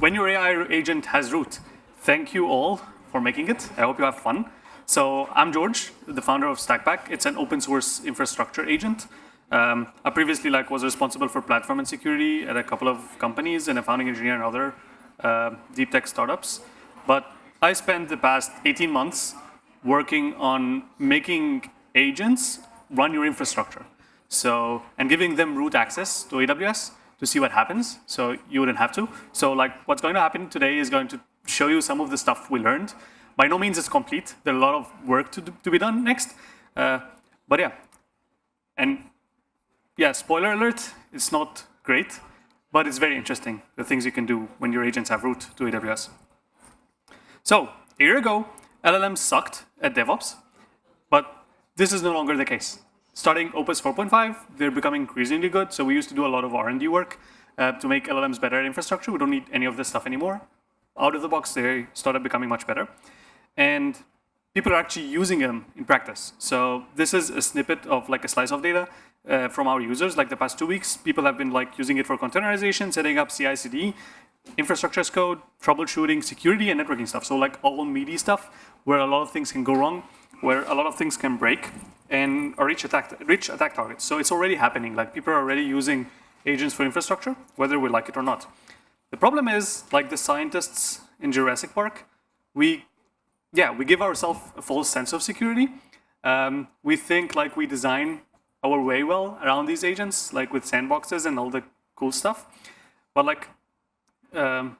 when your AI agent has root, thank you all for making it. I hope you have fun. So I'm George, the founder of Stackpack. It's an open source infrastructure agent. I previously was responsible for platform and security at a couple of companies and a founding engineer in other deep tech startups. But I spent the past 18 months working on making agents run your infrastructure. And giving them root access to AWS to see what happens, so you wouldn't have to. So what's going to happen today is going to show you some of the stuff we learned. By no means it's complete. There's a lot of work to be done next. But yeah. And yeah, spoiler alert, it's not great, but it's very interesting, the things you can do when your agents have root to AWS. So a year ago, LLMs sucked at DevOps, but this is no longer the case. Starting Opus 4.5, they're becoming increasingly good. So we used to do a lot of R&D work to make LLMs better at infrastructure. We don't need any of this stuff anymore. Out of the box, they started becoming much better. And people are actually using them in practice. So this is a snippet of a slice of data from our users. The past 2 weeks, people have been using it for containerization, setting up CI/CD, infrastructure as code, troubleshooting, security, and networking stuff. So all meaty stuff where a lot of things can go wrong, where a lot of things can break and reach attack targets. So it's already happening. People are already using agents for infrastructure, whether we like it or not. The problem is, the scientists in Jurassic Park, we give ourselves a false sense of security. We think we design our way well around these agents, with sandboxes and all the cool stuff. But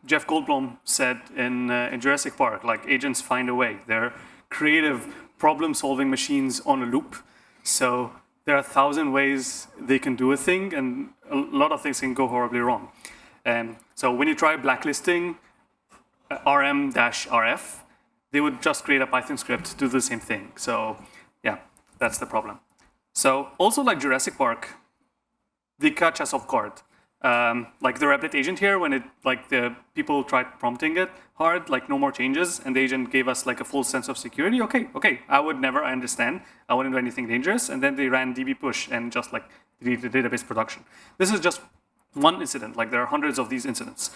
Jeff Goldblum said in Jurassic Park, agents find a way. They're creative problem-solving machines on a loop. So there are 1,000 ways they can do a thing, and a lot of things can go horribly wrong. So when you try blacklisting rm-rf, they would just create a Python script to do the same thing. So yeah, that's the problem. So also Jurassic Park, they catch us off guard. The Replit agent here, when the people tried prompting it hard, no more changes, and the agent gave us a full sense of security. Okay, I would never understand. I wouldn't do anything dangerous. And then they ran db push and just deleted the database production. This is just one incident. There are hundreds of these incidents.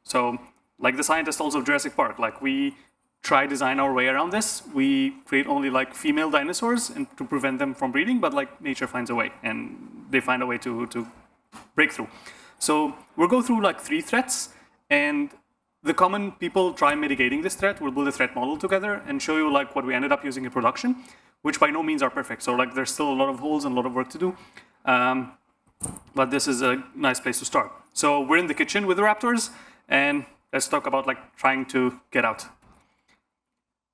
So the scientists also of Jurassic Park, we try design our way around this. We create only female dinosaurs and to prevent them from breeding, but nature finds a way, and they find a way to breakthrough. So we'll go through 3 threats, and the common people try mitigating this threat. We'll build a threat model together and show you what we ended up using in production, which by no means are perfect. So there's still a lot of holes and a lot of work to do. But this is a nice place to start. So we're in the kitchen with the raptors, and let's talk about trying to get out.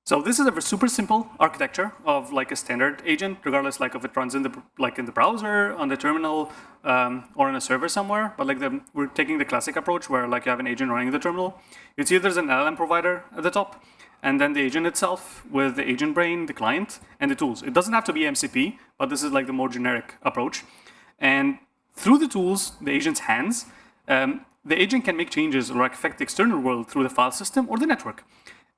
So this is a super simple architecture of a standard agent, regardless if it runs in the browser, on the terminal, or on a server somewhere. But we're taking the classic approach where you have an agent running in the terminal. You see there's an LLM provider at the top, and then the agent itself with the agent brain, the client, and the tools. It doesn't have to be MCP, but this is the more generic approach. And through the tools, the agent's hands, the agent can make changes or affect the external world through the file system or the network.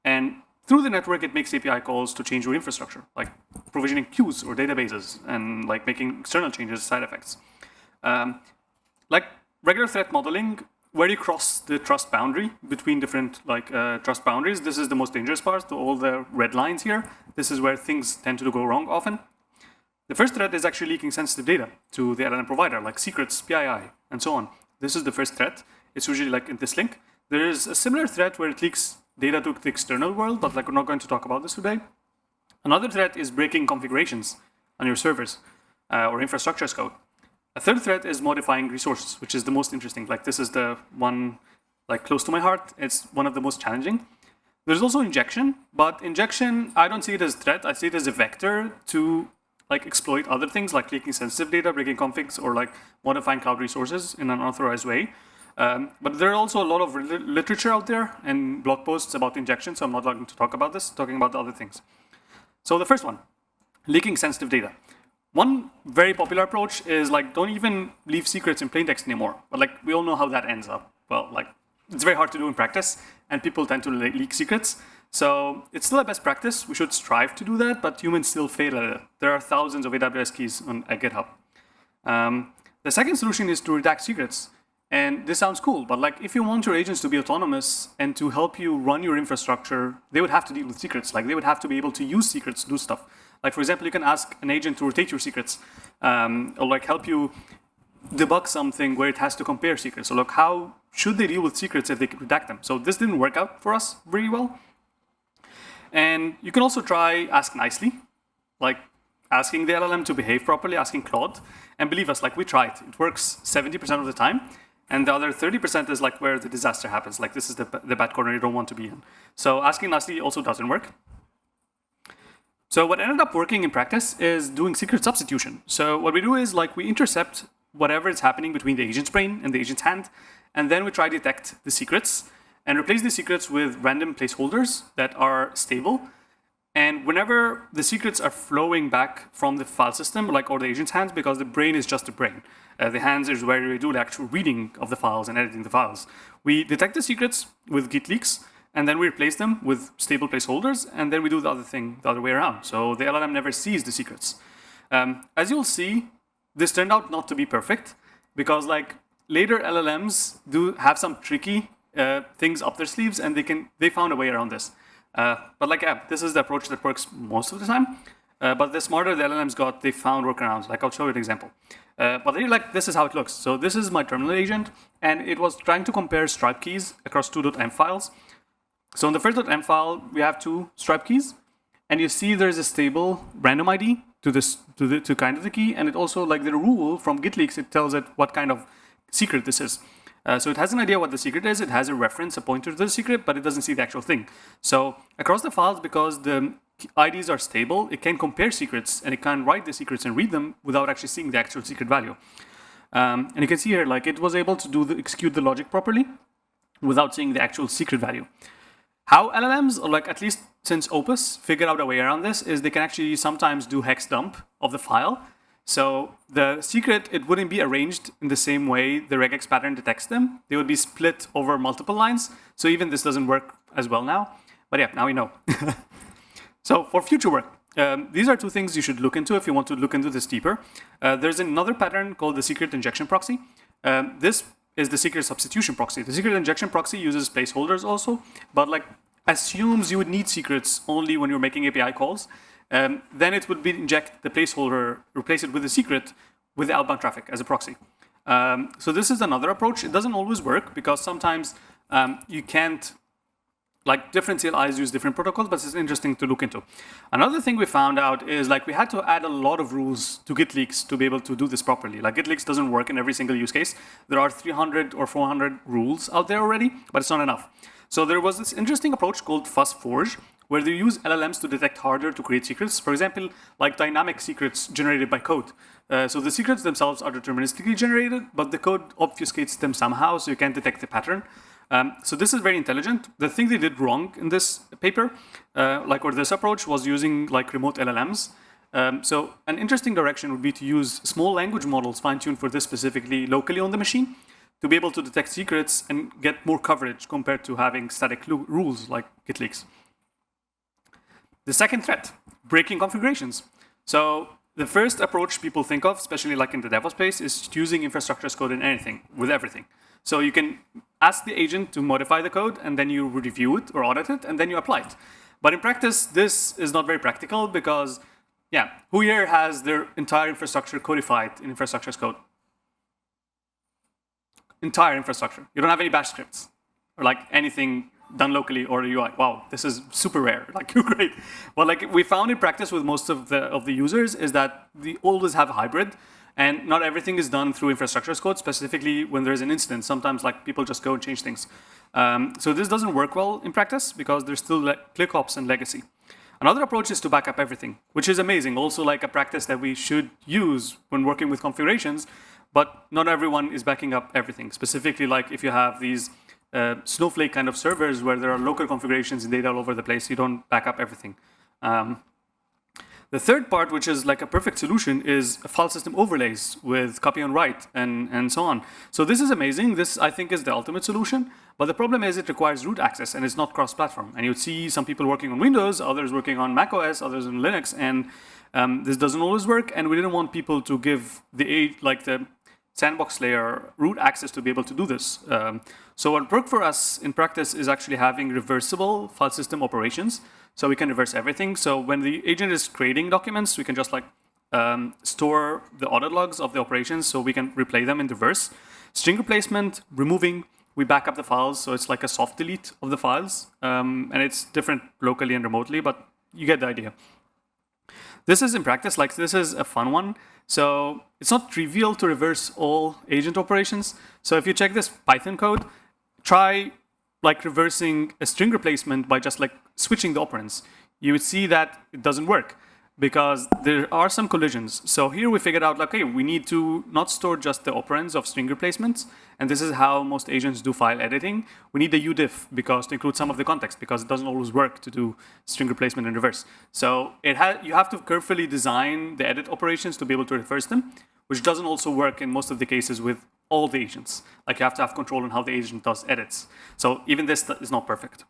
And through the network, it makes API calls to change your infrastructure, provisioning queues or databases, and making external changes, side effects. Regular threat modeling, where you cross the trust boundary between different trust boundaries, this is the most dangerous part. So all the red lines here, this is where things tend to go wrong often. The first threat is actually leaking sensitive data to the LLM provider, secrets, PII, and so on. This is the first threat. It's usually in this link. There is a similar threat where it leaks data to the external world, but we're not going to talk about this today. Another threat is breaking configurations on your servers or infrastructure as code. A third threat is modifying resources, which is the most interesting. This is the one close to my heart. It's one of the most challenging. There's also injection, but injection, I don't see it as a threat. I see it as a vector to exploit other things like leaking sensitive data, breaking configs, or modifying cloud resources in an unauthorized way. But there are also a lot of literature out there and blog posts about injection, so I'm not going to talk about this, talking about the other things. So the first one, leaking sensitive data. One very popular approach is don't even leave secrets in plain text anymore. But we all know how that ends up. Well, it's very hard to do in practice, and people tend to leak secrets. So it's still a best practice. We should strive to do that, but humans still fail at it. There are thousands of AWS keys at GitHub. The second solution is to redact secrets. And this sounds cool, but like if you want your agents to be autonomous and to help you run your infrastructure, they would have to deal with secrets. Like they would have to be able to use secrets to do stuff. Like for example, you can ask an agent to rotate your secrets, or like help you debug something where it has to compare secrets. So look, how should they deal with secrets if they can redact them? So this didn't work out for us really well. And you can also try ask nicely, like asking the LLM to behave properly, asking Claude. And believe us, like we tried. It works 70% of the time. And the other 30% is like where the disaster happens. Like this is the bad corner you don't want to be in. So asking nicely also doesn't work. So what ended up working in practice is doing secret substitution. So what we do is like we intercept whatever is happening between the agent's brain and the agent's hand, and then we try to detect the secrets and replace the secrets with random placeholders that are stable. And whenever the secrets are flowing back from the file system, like or the agent's hands, because the brain is just the brain. The hands is where we do the actual reading of the files and editing the files. We detect the secrets with git leaks, and then we replace them with stable placeholders, and then we do the other thing the other way around. So the LLM never sees the secrets. As you'll see, this turned out not to be perfect, because like later LLMs do have some tricky things up their sleeves, and they found a way around this. But like, yeah, this is the approach that works most of the time. But the smarter the LLMs got, they found workarounds. Like I'll show you an example. But they're like, this is how it looks. So this is my terminal agent, and it was trying to compare stripe keys across two .m files. So in the first .m file, we have two stripe keys, and you see there's a stable random ID to kind of the key, and it also like the rule from git leaks, it tells it what kind of secret this is. So it has an idea what the secret is, it has a reference, a pointer to the secret, but it doesn't see the actual thing. So across the files, because the IDs are stable, it can compare secrets, and it can write the secrets and read them without actually seeing the actual secret value. And you can see here, like it was able to execute the logic properly without seeing the actual secret value. How LLMs, or like at least since Opus, figured out a way around this is they can actually sometimes do hex dump of the file. So the secret, it wouldn't be arranged in the same way the regex pattern detects them. They would be split over multiple lines. So even this doesn't work as well now. But yeah, now we know. So for future work, these are two things you should look into if you want to look into this deeper. There's another pattern called the secret injection proxy. This is the secret substitution proxy. The secret injection proxy uses placeholders also, but like assumes you would need secrets only when you're making API calls. Then it would inject the placeholder, replace it with a secret with the outbound traffic as a proxy. So this is another approach. It doesn't always work because sometimes you can't, like different CLIs use different protocols, but it's interesting to look into. Another thing we found out is like we had to add a lot of rules to git leaks to be able to do this properly. Like git leaks doesn't work in every single use case. There are 300 or 400 rules out there already, but it's not enough. So there was this interesting approach called FuzzForge, where they use LLMs to detect harder to create secrets. For example, like dynamic secrets generated by code. So the secrets themselves are deterministically generated, but the code obfuscates them somehow, so you can't detect the pattern. So this is very intelligent. The thing they did wrong in this paper, or this approach, was using like remote LLMs. So an interesting direction would be to use small language models fine-tuned for this specifically locally on the machine to be able to detect secrets and get more coverage compared to having static rules like git leaks. The second threat, breaking configurations. So the first approach people think of, especially like in the DevOps space, is using infrastructure as code in anything, with everything. So you can ask the agent to modify the code, and then you review it or audit it, and then you apply it. But in practice, this is not very practical because, yeah, who here has their entire infrastructure codified in infrastructure as code? Entire infrastructure. You don't have any bash scripts or like anything done locally or UI. Wow, this is super rare. Like, you're great. Well, like we found in practice with most of the users is that they always have a hybrid, and not everything is done through infrastructure as code, specifically when there's an incident. Sometimes like people just go and change things. So this doesn't work well in practice because there's still ClickOps and legacy. Another approach is to back up everything, which is amazing. Also like a practice that we should use when working with configurations, but not everyone is backing up everything. Specifically, like if you have these Snowflake kind of servers where there are local configurations and data all over the place, you don't back up everything. The third part, which is like a perfect solution, is file system overlays with copy on write and so on. So this is amazing. This, I think, is the ultimate solution. But the problem is it requires root access, and it's not cross-platform. And you'd see some people working on Windows, others working on macOS, others on Linux, and this doesn't always work. And we didn't want people to give the sandbox layer root access to be able to do this. So what worked for us in practice is actually having reversible file system operations. So we can reverse everything. So when the agent is creating documents, we can just like store the audit logs of the operations so we can replay them in reverse. String replacement, removing, we back up the files. So it's like a soft delete of the files. And it's different locally and remotely, but you get the idea. This is in practice, like this is a fun one. So it's not trivial to reverse all agent operations. So if you check this Python code, try like reversing a string replacement by just like switching the operands. You would see that it doesn't work because there are some collisions. So here we figured out, like, okay, we need to not store just the operands of string replacements. And this is how most agents do file editing. We need the udiff because to include some of the context, because it doesn't always work to do string replacement in reverse. So you have to carefully design the edit operations to be able to reverse them, which doesn't also work in most of the cases with all the agents. Like you have to have control on how the agent does edits. So even this is not perfect.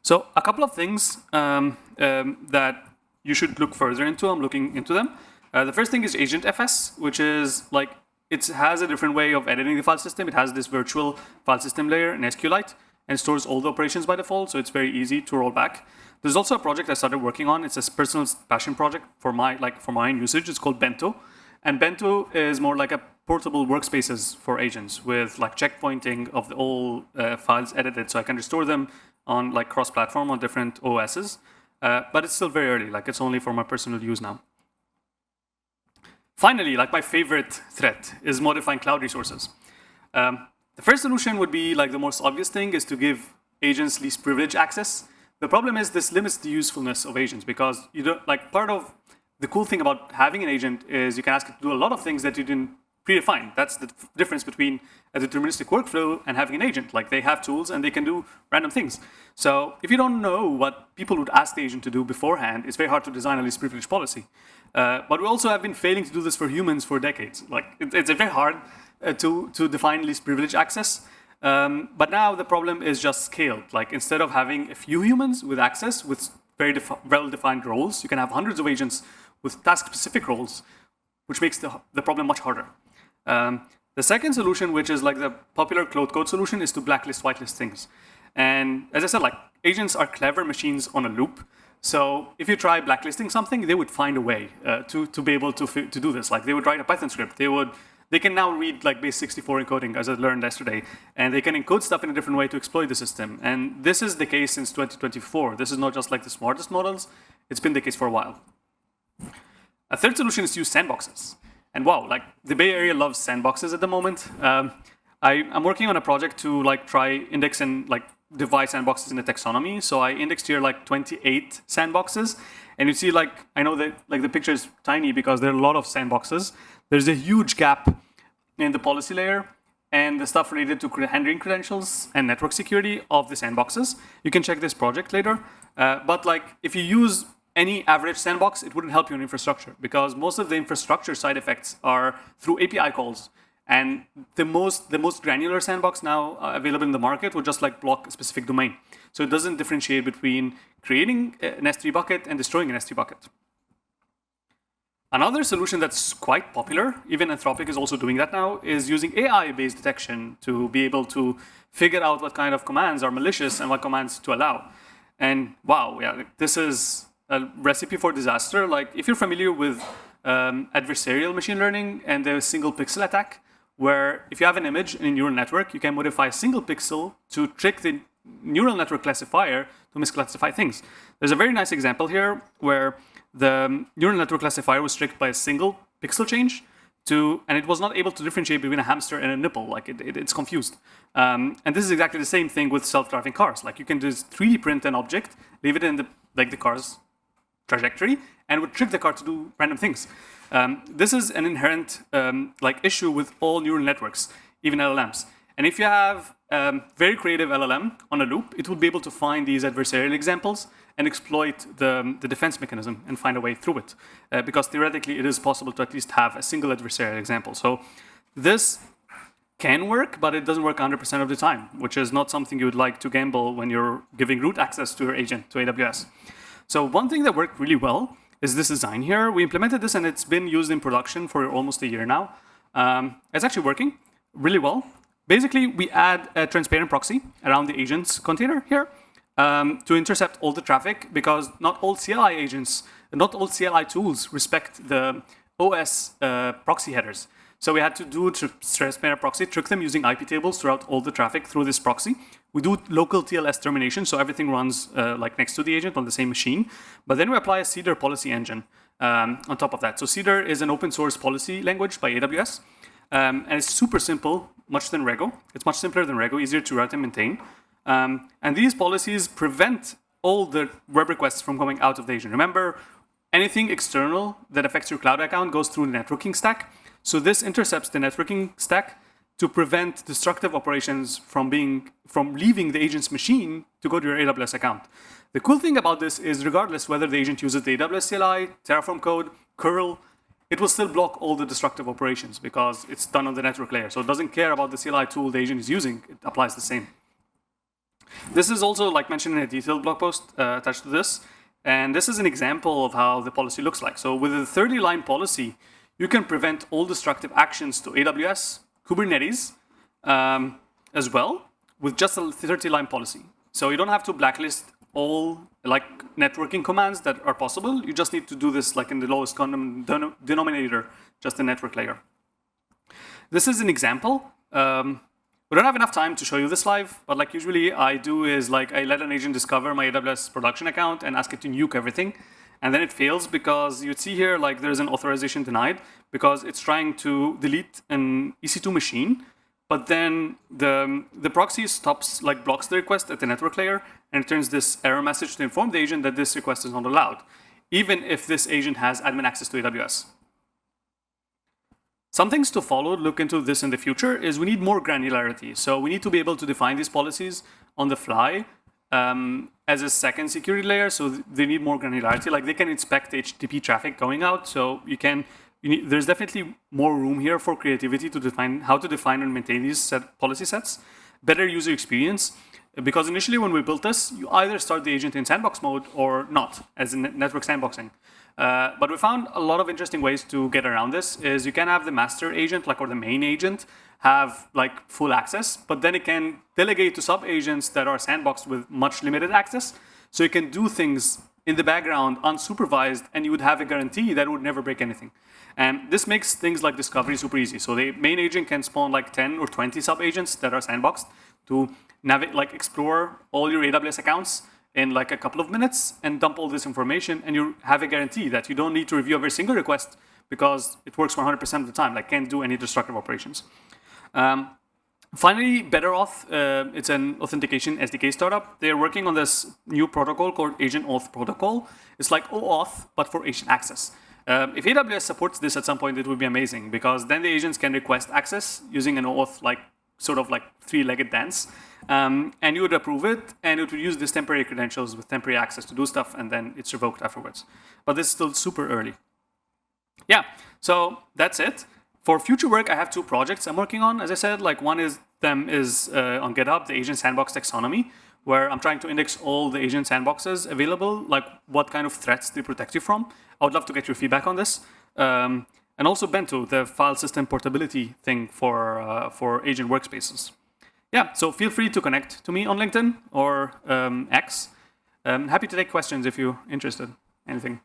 So a couple of things that you should look further into. I'm looking into them. The first thing is agentfs, which is like, it has a different way of editing the file system. It has this virtual file system layer in SQLite and stores all the operations by default, so it's very easy to roll back. There's also a project I started working on. It's a personal passion project for my own usage. It's called Bento. And Bento is more like a portable workspaces for agents with like checkpointing of the all files edited, so I can restore them on like cross-platform on different OSs. But it's still very early, like it's only for my personal use now. Finally, like my favorite threat is modifying cloud resources. The first solution would be like the most obvious thing is to give agents least privilege access. The problem is this limits the usefulness of agents because you don't, like part of the cool thing about having an agent is you can ask it to do a lot of things that you didn't predefine. That's the difference between a deterministic workflow and having an agent. Like they have tools and they can do random things. So if you don't know what people would ask the agent to do beforehand, it's very hard to design a least privilege policy. But we also have been failing to do this for humans for decades. Like it's very hard to define least privilege access. But now the problem is just scaled. Like instead of having a few humans with access with very well-defined roles, you can have hundreds of agents with task-specific roles, which makes the problem much harder. The second solution, which is like the popular code solution, is to blacklist, whitelist things. And as I said, like agents are clever machines on a loop. So if you try blacklisting something, they would find a way to be able to do this. Like they would write a Python script. They can now read like base 64 encoding, as I learned yesterday, and they can encode stuff in a different way to exploit the system. And this is the case since 2024. This is not just like the smartest models. It's been the case for a while. A third solution is to use sandboxes. And wow, like the Bay Area loves sandboxes at the moment. I'm working on a project to like try index and like divide sandboxes in a taxonomy. So I indexed here like 28 sandboxes. And you see like, I know that like the picture is tiny because there are a lot of sandboxes. There's a huge gap in the policy layer and the stuff related to handling credentials and network security of the sandboxes. You can check this project later. But like if you use any average sandbox, it wouldn't help you in infrastructure because most of the infrastructure side effects are through API calls. And the most granular sandbox now available in the market would just like block a specific domain. So it doesn't differentiate between creating an S3 bucket and destroying an S3 bucket. Another solution that's quite popular, even Anthropic is also doing that now, is using AI-based detection to be able to figure out what kind of commands are malicious and what commands to allow. And wow, yeah, this is a recipe for disaster. Like if you're familiar with adversarial machine learning and the single pixel attack, where if you have an image in a neural network, you can modify a single pixel to trick the neural network classifier to misclassify things. There's a very nice example here where the neural network classifier was tricked by a single pixel change and it was not able to differentiate between a hamster and a nipple. Like it's confused. And this is exactly the same thing with self-driving cars. Like you can just 3D print an object, leave it in the car's trajectory, and would trick the car to do random things. This is an inherent issue with all neural networks, even LLMs. And if you have a very creative LLM on a loop, it would be able to find these adversarial examples and exploit the defense mechanism and find a way through it. Because theoretically, it is possible to at least have a single adversarial example. So this can work, but it doesn't work 100% of the time, which is not something you would like to gamble when you're giving root access to your agent to AWS. So one thing that worked really well is this design here. We implemented this and it's been used in production for almost a year now. It's actually working really well. Basically, we add a transparent proxy around the agents container here to intercept all the traffic, because not all CLI agents, not all CLI tools respect the OS proxy headers. So we had to do transparent proxy, trick them using IP tables throughout all the traffic through this proxy. We do local TLS termination, so everything runs like next to the agent on the same machine. But then we apply a Cedar policy engine on top of that. So Cedar is an open source policy language by AWS. And it's super simple, much than Rego. It's much simpler than Rego, easier to write and maintain. And these policies prevent all the web requests from going out of the agent. Remember, anything external that affects your cloud account goes through the networking stack. So this intercepts the networking stack to prevent destructive operations from leaving the agent's machine to go to your AWS account. The cool thing about this is, regardless whether the agent uses the AWS CLI, Terraform code, curl, it will still block all the destructive operations because it's done on the network layer. So it doesn't care about the CLI tool the agent is using. It applies the same. This is also like mentioned in a detailed blog post attached to this. And this is an example of how the policy looks like. So with a 30-line policy, you can prevent all destructive actions to AWS, Kubernetes, as well, with just a 30-line policy. So you don't have to blacklist all like networking commands that are possible. You just need to do this like in the lowest common denominator, just the network layer. This is an example. We don't have enough time to show you this live, but like usually I do is like I let an agent discover my AWS production account and ask it to nuke everything. And then it fails because you'd see here like there's an authorization denied because it's trying to delete an EC2 machine, but then the proxy stops, like blocks the request at the network layer and returns this error message to inform the agent that this request is not allowed, even if this agent has admin access to AWS. Some things to follow, look into this in the future, is we need more granularity. So we need to be able to define these policies on the fly as a second security layer. So they need more granularity. Like they can inspect HTTP traffic going out. So there's definitely more room here for creativity to define how to define and maintain these policy sets. Better user experience. Because initially when we built this, you either start the agent in sandbox mode or not, as in network sandboxing. But we found a lot of interesting ways to get around this. Is you can have the master agent, like, or the main agent, have like full access, but then it can delegate to sub-agents that are sandboxed with much limited access. So you can do things in the background unsupervised, and you would have a guarantee that it would never break anything. And this makes things like discovery super easy. So the main agent can spawn like 10 or 20 sub-agents that are sandboxed to explore all your AWS accounts in like a couple of minutes and dump all this information, and you have a guarantee that you don't need to review every single request because it works 100% of the time, like can't do any destructive operations. Finally, BetterAuth, it's an authentication SDK startup. They're working on this new protocol called Agent Auth Protocol. It's like OAuth, but for agent access. If AWS supports this at some point, it would be amazing because then the agents can request access using an OAuth sort of like three-legged dance. And you would approve it, and it would use these temporary credentials with temporary access to do stuff, and then it's revoked afterwards. But this is still super early. Yeah, so that's it. For future work, I have 2 projects I'm working on. As I said, like one is on GitHub, the agent sandbox taxonomy, where I'm trying to index all the agent sandboxes available, like what kind of threats they protect you from. I would love to get your feedback on this. And also Bento, the file system portability thing for agent workspaces. Yeah, so feel free to connect to me on LinkedIn or X. Happy to take questions if you're interested. Anything.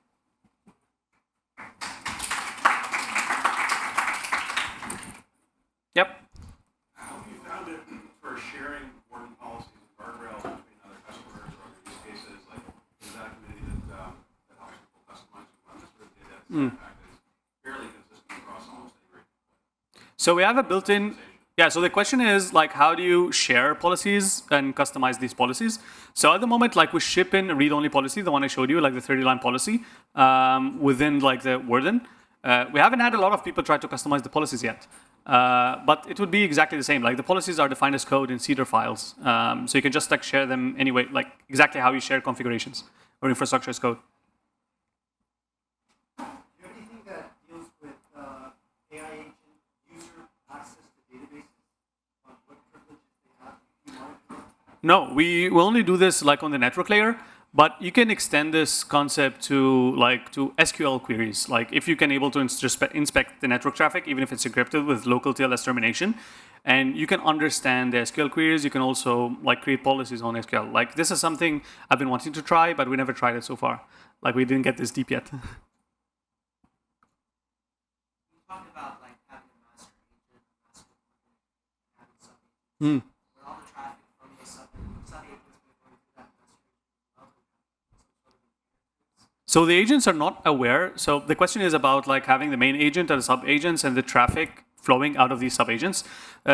Yep. How have you found it for sharing warning policies and guardrails between other customers or other use cases? Like, is that a community that helps people customize and run this, or is fairly consistent across almost any region? So we have a built-in. Yeah, so the question is, like, how do you share policies and customize these policies? So at the moment, like, we ship in a read-only policy, the one I showed you, like the 30-line policy, within, like, the Warden. We haven't had a lot of people try to customize the policies yet. But it would be exactly the same. Like, the policies are defined as code in Cedar files. So you can just, like, share them anyway, like, exactly how you share configurations or infrastructure as code. No, we will only do this like on the network layer, But you can extend this concept to SQL queries. Like if you can able to inspect the network traffic, even if it's encrypted with local TLS termination, and you can understand the SQL queries, you can also like create policies on SQL. Like this is something I've been wanting to try, but we never tried it so far. Like we didn't get this deep yet. You talked about like having a master agent, master agent, having sub-agents. With all the traffic from the sub-agents before you do that master agent, So the agents are not aware. So the question is about like having the main agent and the sub-agents and the traffic flowing out of these sub-agents.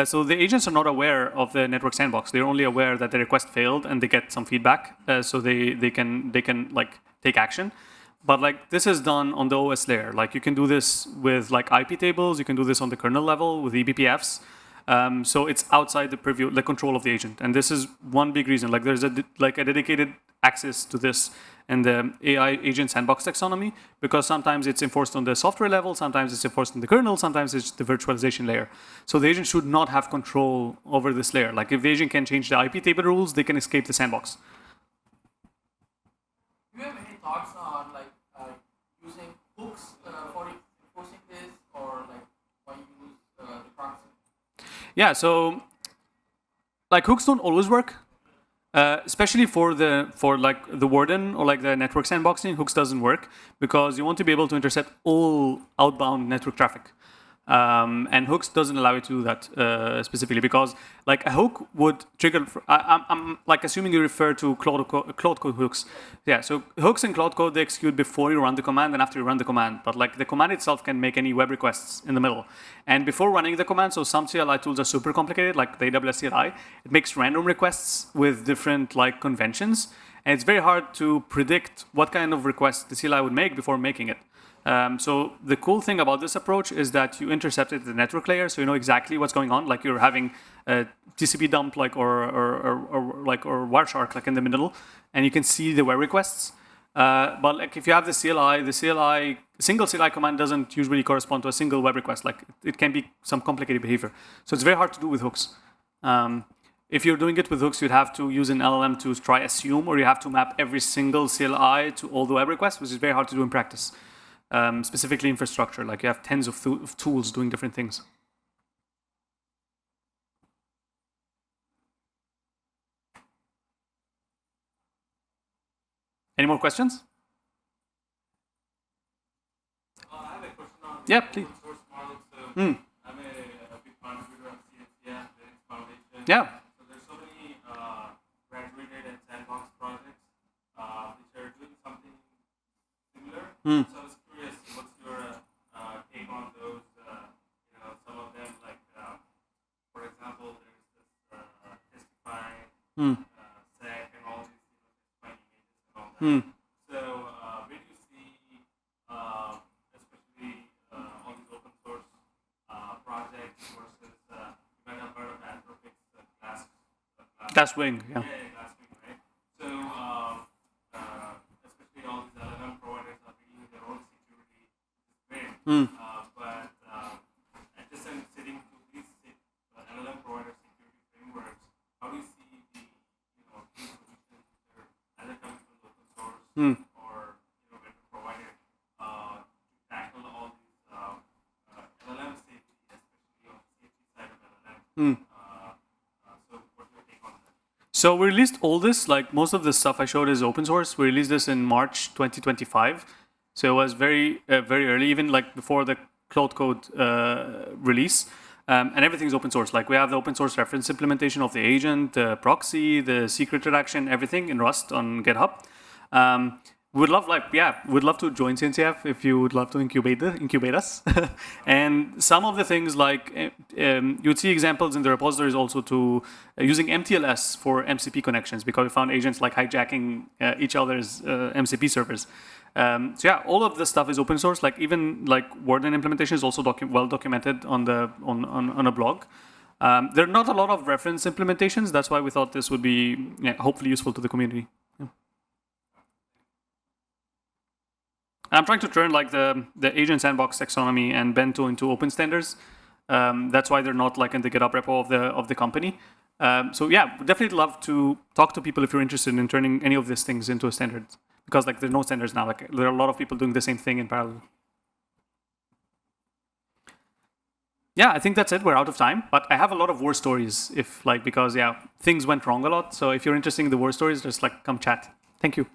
So the agents are not aware of the network sandbox. They're only aware that the request failed and they get some feedback. So they can like take action. But like this is done on the OS layer. Like you can do this with like IP tables. You can do this on the kernel level with eBPFs. So it's outside the preview, the control of the agent. And this is one big reason. Like there's a dedicated access to this in the AI agent sandbox taxonomy, because sometimes it's enforced on the software level, sometimes it's enforced in the kernel, sometimes it's the virtualization layer. So the agent should not have control over this layer. Like if the agent can change the IP table rules, they can escape the sandbox. do you have any thoughts on like using hooks for enforcing this, or like why use the proxy? Yeah, so like hooks don't always work. Especially for like the warden or like the network sandboxing, hooks doesn't work because you want to be able to intercept all outbound network traffic. And hooks doesn't allow you to do that specifically, because like a hook would trigger. I'm like assuming you refer to Claude code hooks. Yeah, so hooks in Claude code, they execute before you run the command and after you run the command. But like the command itself can make any web requests in the middle. And before running the command, so some CLI tools are super complicated, like the AWS CLI. It makes random requests with different like conventions, and it's very hard to predict what kind of request the CLI would make before making it. So the cool thing about this approach is that you intercept it at the network layer, so you know exactly what's going on. Like you're having a TCP dump, like or Wireshark, like in the middle, and you can see the web requests. But like if you have the CLI single CLI command doesn't usually correspond to a single web request. Like it can be some complicated behavior. So it's very hard to do with hooks. If you're doing it with hooks, you'd have to use an LLM to try assume, or you have to map every single CLI to all the web requests, which is very hard to do in practice. Specifically infrastructure, like you have tens of tools doing different things. Any more questions? I have a question on Yeah, please. open source models. So I'm a big contributor on CNCF, Linux Foundation. Yeah. So there's so many graduated and sandbox projects which are doing something similar. So I was curious, what's your take on those? Some of them, like for example, there's this testify, SEC, and all these testifying images and all that. So where do you see, especially all these open source projects versus you might have heard of Anthropic's Glasswing, yeah. Glasswing, right? So especially all these LLM providers are bringing their own security, which is great. But at just sitting to these LLM provider security frameworks, how do you see the these solutions either coming from open source or vendor provider to tackle all these LLM safety, especially on the safety side of LLM? So what's your take on that? So we released all this, like most of the stuff I showed is open source. We released this in March 2025. So it was very early, even like before the Claude Code release. And everything's open source. Like we have the open source reference implementation of the agent, the proxy, the secret redaction, everything in Rust on GitHub. We'd love to join CNCF if you would love to incubate us. And some of the things like you'd see examples in the repositories also to using MTLS for MCP connections, because we found agents like hijacking each other's MCP servers. So yeah, all of this stuff is open source. Like even like Warden implementation is also well documented on a blog. There are not a lot of reference implementations. That's why we thought this would be hopefully useful to the community. Yeah. I'm trying to turn like the agent sandbox taxonomy and Bento into open standards. That's why they're not like in the GitHub repo of the company. So yeah, definitely love to talk to people if you're interested in turning any of these things into a standard. Because like there's no standards now. Like there are a lot of people doing the same thing in parallel. Yeah, I think that's it. We're out of time, but I have a lot of war stories because things went wrong a lot. So if you're interested in the war stories, just like come chat. Thank you.